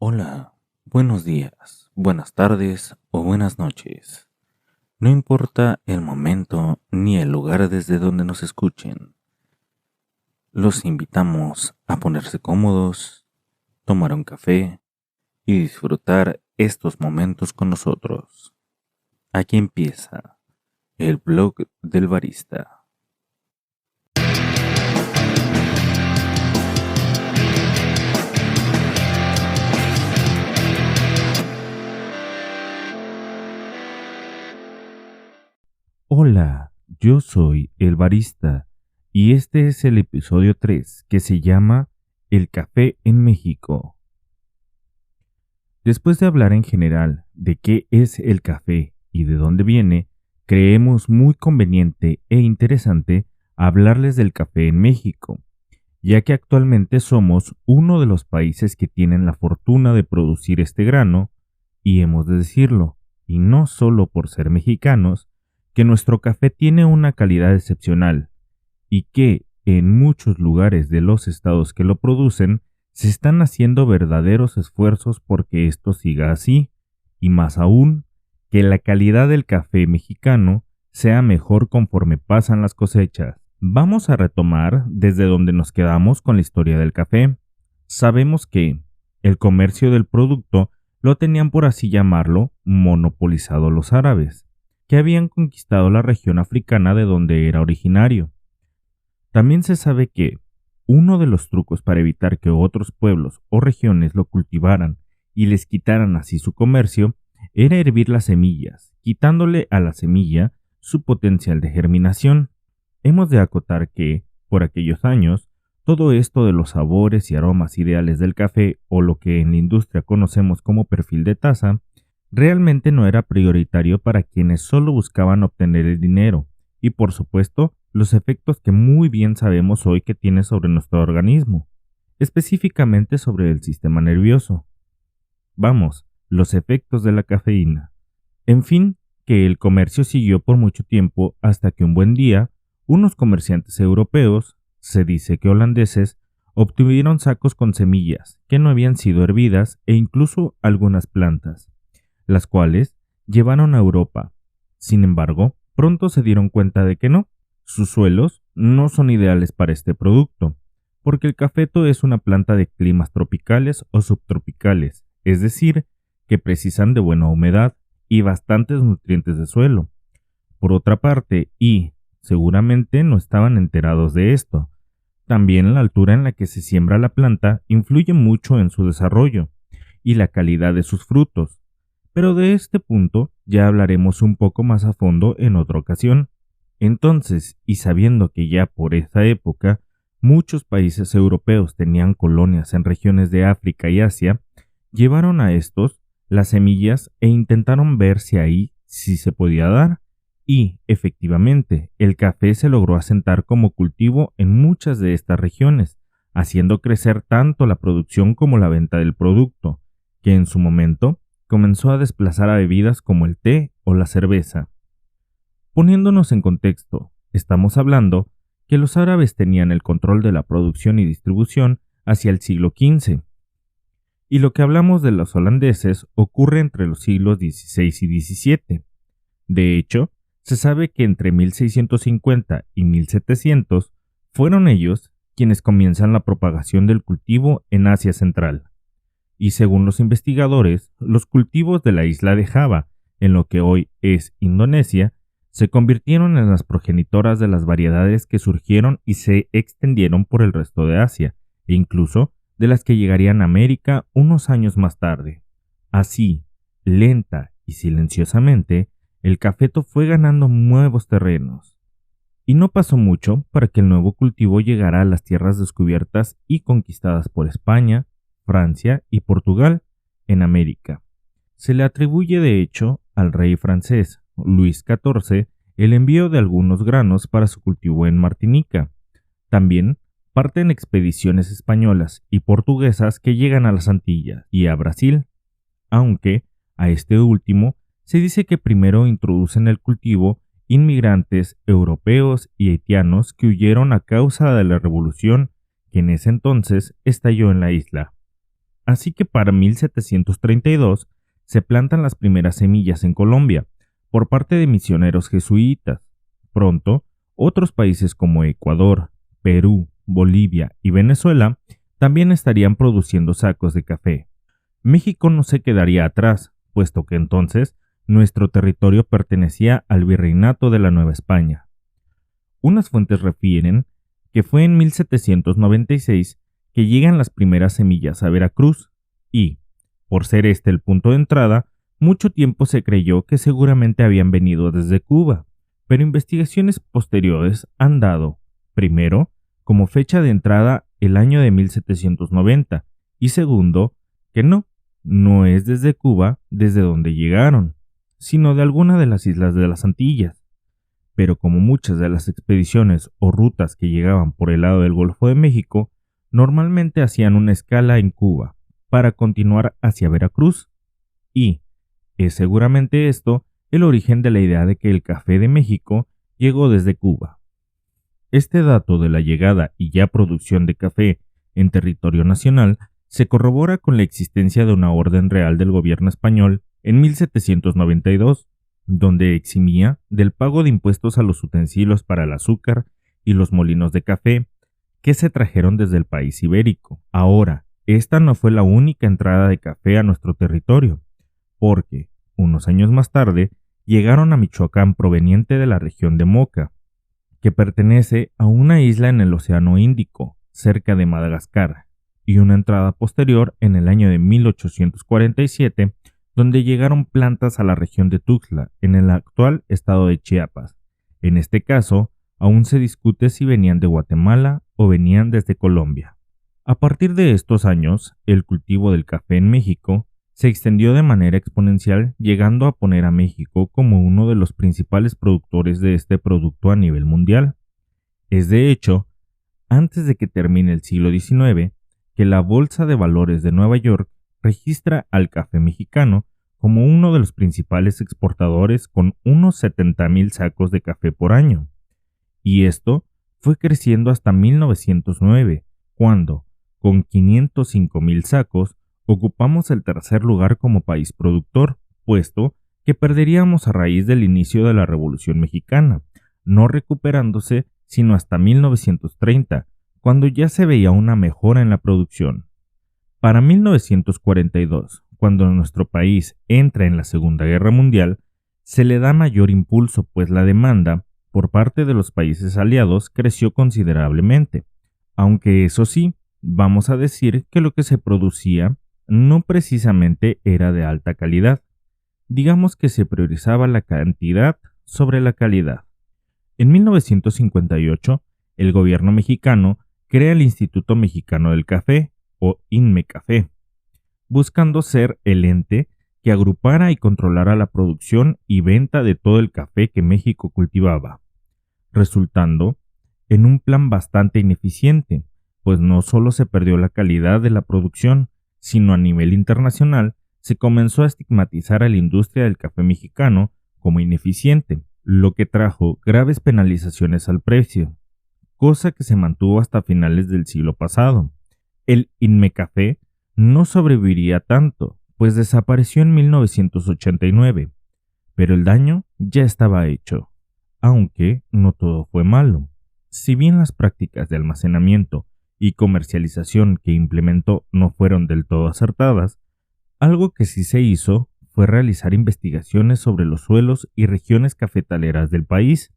Hola, buenos días, buenas tardes o buenas noches. No importa el momento ni el lugar desde donde nos escuchen. Los invitamos a ponerse cómodos, tomar un café y disfrutar estos momentos con nosotros. Aquí empieza el blog del barista. Hola, yo soy el barista y este es el episodio 3 que se llama El café en México. Después de hablar en general de qué es el café y de dónde viene, creemos muy conveniente e interesante hablarles del café en México, ya que actualmente somos uno de los países que tienen la fortuna de producir este grano, y hemos de decirlo, y no solo por ser mexicanos, que nuestro café tiene una calidad excepcional, y que en muchos lugares de los estados que lo producen se están haciendo verdaderos esfuerzos porque esto siga así, y más aún, que la calidad del café mexicano sea mejor conforme pasan las cosechas. Vamos a retomar desde donde nos quedamos con la historia del café. Sabemos que el comercio del producto lo tenían, por así llamarlo, monopolizado los árabes, que habían conquistado la región africana de donde era originario. También se sabe que uno de los trucos para evitar que otros pueblos o regiones lo cultivaran y les quitaran así su comercio era hervir las semillas, quitándole a la semilla su potencial de germinación. Hemos de acotar que, por aquellos años, todo esto de los sabores y aromas ideales del café, o lo que en la industria conocemos como perfil de taza, realmente no era prioritario para quienes solo buscaban obtener el dinero y, por supuesto, los efectos que muy bien sabemos hoy que tiene sobre nuestro organismo, específicamente sobre el sistema nervioso. Vamos, los efectos de la cafeína. En fin, que el comercio siguió por mucho tiempo hasta que un buen día, unos comerciantes europeos, se dice que holandeses, obtuvieron sacos con semillas que no habían sido hervidas e incluso algunas plantas, las cuales llevaron a Europa. Sin embargo, pronto se dieron cuenta de que no, sus suelos no son ideales para este producto, porque el cafeto es una planta de climas tropicales o subtropicales, es decir, que precisan de buena humedad y bastantes nutrientes de suelo. Por otra parte, y seguramente no estaban enterados de esto, también la altura en la que se siembra la planta influye mucho en su desarrollo y la calidad de sus frutos. Pero de este punto ya hablaremos un poco más a fondo en otra ocasión. Entonces, y sabiendo que ya por esa época muchos países europeos tenían colonias en regiones de África y Asia, llevaron a estos las semillas e intentaron ver si ahí sí se podía dar. Y, efectivamente, el café se logró asentar como cultivo en muchas de estas regiones, haciendo crecer tanto la producción como la venta del producto, que en su momento comenzó a desplazar a bebidas como el té o la cerveza. Poniéndonos en contexto, estamos hablando que los árabes tenían el control de la producción y distribución hacia el siglo XV, y lo que hablamos de los holandeses ocurre entre los siglos XVI y XVII. De hecho, se sabe que entre 1650 y 1700 fueron ellos quienes comienzan la propagación del cultivo en Asia Central. Y según los investigadores, los cultivos de la isla de Java, en lo que hoy es Indonesia, se convirtieron en las progenitoras de las variedades que surgieron y se extendieron por el resto de Asia, e incluso de las que llegarían a América unos años más tarde. Así, lenta y silenciosamente, el cafeto fue ganando nuevos terrenos. Y no pasó mucho para que el nuevo cultivo llegara a las tierras descubiertas y conquistadas por España, Francia y Portugal en América. Se le atribuye de hecho al rey francés Luis XIV el envío de algunos granos para su cultivo en Martinica. También parten expediciones españolas y portuguesas que llegan a las Antillas y a Brasil, aunque a este último se dice que primero introducen el cultivo inmigrantes europeos y haitianos que huyeron a causa de la revolución que en ese entonces estalló en la isla. Así que para 1732 se plantan las primeras semillas en Colombia por parte de misioneros jesuitas. Pronto, otros países como Ecuador, Perú, Bolivia y Venezuela también estarían produciendo sacos de café. México no se quedaría atrás, puesto que entonces nuestro territorio pertenecía al Virreinato de la Nueva España. Unas fuentes refieren que fue en 1796 que llegan las primeras semillas a Veracruz y, por ser este el punto de entrada, mucho tiempo se creyó que seguramente habían venido desde Cuba, pero investigaciones posteriores han dado, primero, como fecha de entrada el año de 1790 y segundo, que no es desde Cuba desde donde llegaron, sino de alguna de las islas de las Antillas. Pero como muchas de las expediciones o rutas que llegaban por el lado del Golfo de México, normalmente hacían una escala en Cuba para continuar hacia Veracruz, y es seguramente esto el origen de la idea de que el café de México llegó desde Cuba. Este dato de la llegada y ya producción de café en territorio nacional se corrobora con la existencia de una orden real del gobierno español en 1792, donde eximía del pago de impuestos a los utensilios para el azúcar y los molinos de café que se trajeron desde el país ibérico. Ahora, esta no fue la única entrada de café a nuestro territorio, porque, unos años más tarde, llegaron a Michoacán proveniente de la región de Moca, que pertenece a una isla en el Océano Índico, cerca de Madagascar, y una entrada posterior en el año de 1847, donde llegaron plantas a la región de Tuxtla, en el actual estado de Chiapas. En este caso, aún se discute si venían de Guatemala o venían desde Colombia. A partir de estos años, el cultivo del café en México se extendió de manera exponencial, llegando a poner a México como uno de los principales productores de este producto a nivel mundial. Es de hecho, antes de que termine el siglo XIX, que la Bolsa de Valores de Nueva York registra al café mexicano como uno de los principales exportadores con unos 70,000 sacos de café por año. Y esto fue creciendo hasta 1909, cuando, con 505,000 sacos, ocupamos el tercer lugar como país productor, puesto que perderíamos a raíz del inicio de la Revolución Mexicana, no recuperándose sino hasta 1930, cuando ya se veía una mejora en la producción. Para 1942, cuando nuestro país entra en la Segunda Guerra Mundial, se le da mayor impulso, pues la demanda por parte de los países aliados creció considerablemente, aunque eso sí, vamos a decir que lo que se producía no precisamente era de alta calidad. Digamos que se priorizaba la cantidad sobre la calidad. En 1958, el gobierno mexicano crea el Instituto Mexicano del Café, o INMECAFE, buscando ser el ente que agrupara y controlara la producción y venta de todo el café que México cultivaba, resultando en un plan bastante ineficiente, pues no solo se perdió la calidad de la producción, sino a nivel internacional se comenzó a estigmatizar a la industria del café mexicano como ineficiente, lo que trajo graves penalizaciones al precio, cosa que se mantuvo hasta finales del siglo pasado. El INMECAFE no sobreviviría tanto, pues desapareció en 1989, pero el daño ya estaba hecho, aunque no todo fue malo. Si bien las prácticas de almacenamiento y comercialización que implementó no fueron del todo acertadas, algo que sí se hizo fue realizar investigaciones sobre los suelos y regiones cafetaleras del país,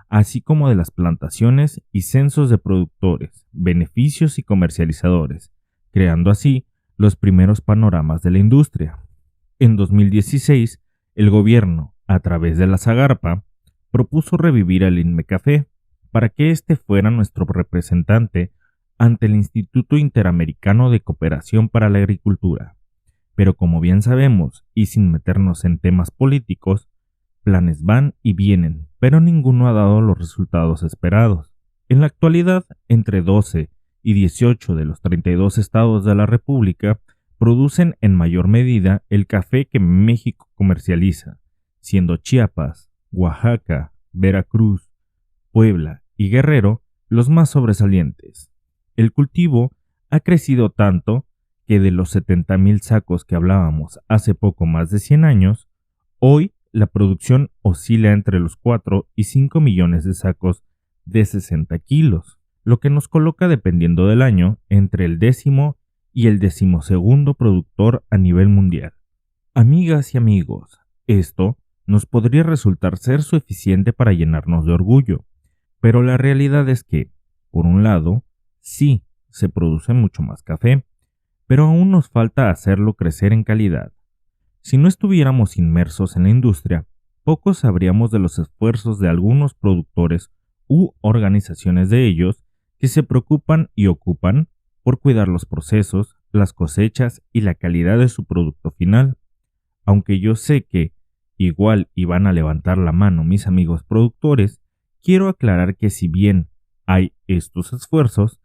así como de las plantaciones y censos de productores, beneficios y comercializadores, creando así los primeros panoramas de la industria. En 2016, el gobierno, a través de la Zagarpa, propuso revivir al INMECAFE para que éste fuera nuestro representante ante el Instituto Interamericano de Cooperación para la Agricultura. Pero como bien sabemos, y sin meternos en temas políticos, planes van y vienen, pero ninguno ha dado los resultados esperados. En la actualidad, entre 12 y 18 de los 32 estados de la República producen en mayor medida el café que México comercializa, siendo Chiapas, Oaxaca, Veracruz, Puebla y Guerrero los más sobresalientes. El cultivo ha crecido tanto que de los 70,000 sacos que hablábamos hace poco más de 100 años, hoy la producción oscila entre los 4 y 5 millones de sacos de 60 kilos, lo que nos coloca, dependiendo del año, entre el 10º y el 12º productor a nivel mundial. Amigas y amigos, esto nos podría resultar ser suficiente para llenarnos de orgullo, pero la realidad es que, por un lado, sí, se produce mucho más café, pero aún nos falta hacerlo crecer en calidad. Si no estuviéramos inmersos en la industria, poco sabríamos de los esfuerzos de algunos productores u organizaciones de ellos que se preocupan y ocupan por cuidar los procesos, las cosechas y la calidad de su producto final. Aunque yo sé que igual iban a levantar la mano mis amigos productores, quiero aclarar que si bien hay estos esfuerzos,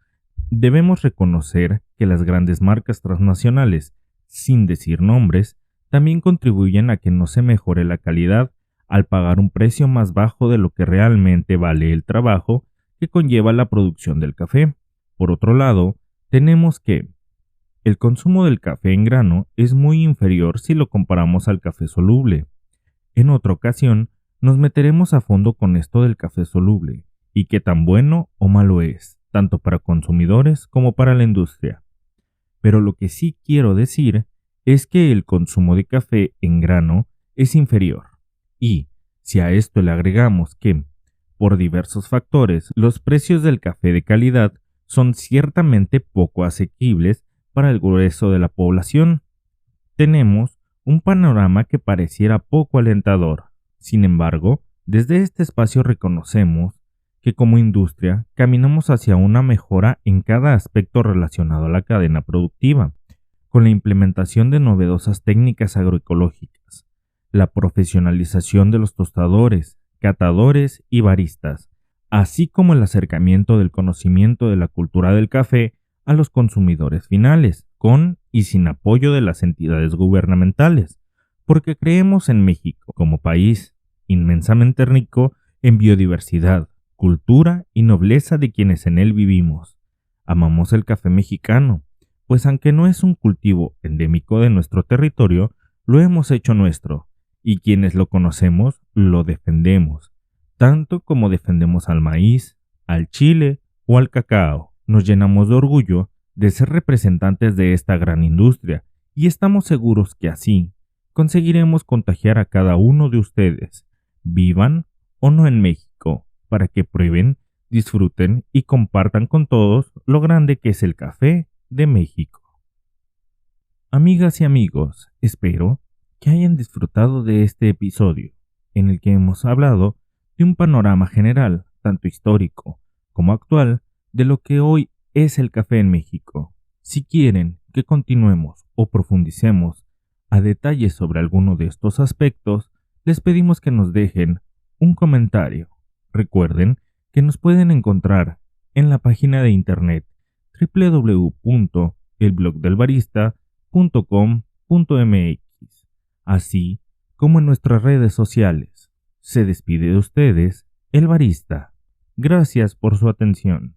debemos reconocer que las grandes marcas transnacionales, sin decir nombres, también contribuyen a que no se mejore la calidad al pagar un precio más bajo de lo que realmente vale el trabajo que conlleva la producción del café. Por otro lado, tenemos que el consumo del café en grano es muy inferior si lo comparamos al café soluble. En otra ocasión, nos meteremos a fondo con esto del café soluble y qué tan bueno o malo es, tanto para consumidores como para la industria. Pero lo que sí quiero decir es que el consumo de café en grano es inferior. Y, si a esto le agregamos que, por diversos factores, los precios del café de calidad son ciertamente poco asequibles para el grueso de la población, tenemos un panorama que pareciera poco alentador. Sin embargo, desde este espacio reconocemos que como industria caminamos hacia una mejora en cada aspecto relacionado a la cadena productiva, con la implementación de novedosas técnicas agroecológicas, la profesionalización de los tostadores, catadores y baristas, así como el acercamiento del conocimiento de la cultura del café a los consumidores finales, con y sin apoyo de las entidades gubernamentales, porque creemos en México como país inmensamente rico en biodiversidad, cultura y nobleza de quienes en él vivimos. Amamos el café mexicano, pues aunque no es un cultivo endémico de nuestro territorio, lo hemos hecho nuestro, y quienes lo conocemos lo defendemos, tanto como defendemos al maíz, al chile o al cacao. Nos llenamos de orgullo de ser representantes de esta gran industria y estamos seguros que así conseguiremos contagiar a cada uno de ustedes, vivan o no en México, para que prueben, disfruten y compartan con todos lo grande que es el café de México. Amigas y amigos, espero que hayan disfrutado de este episodio, en el que hemos hablado de un panorama general, tanto histórico como actual, de lo que hoy es el café en México. Si quieren que continuemos o profundicemos a detalle sobre alguno de estos aspectos, les pedimos que nos dejen un comentario. Recuerden que nos pueden encontrar en la página de internet www.elblogdelbarista.com.mx, así como en nuestras redes sociales. Se despide de ustedes el barista. Gracias por su atención.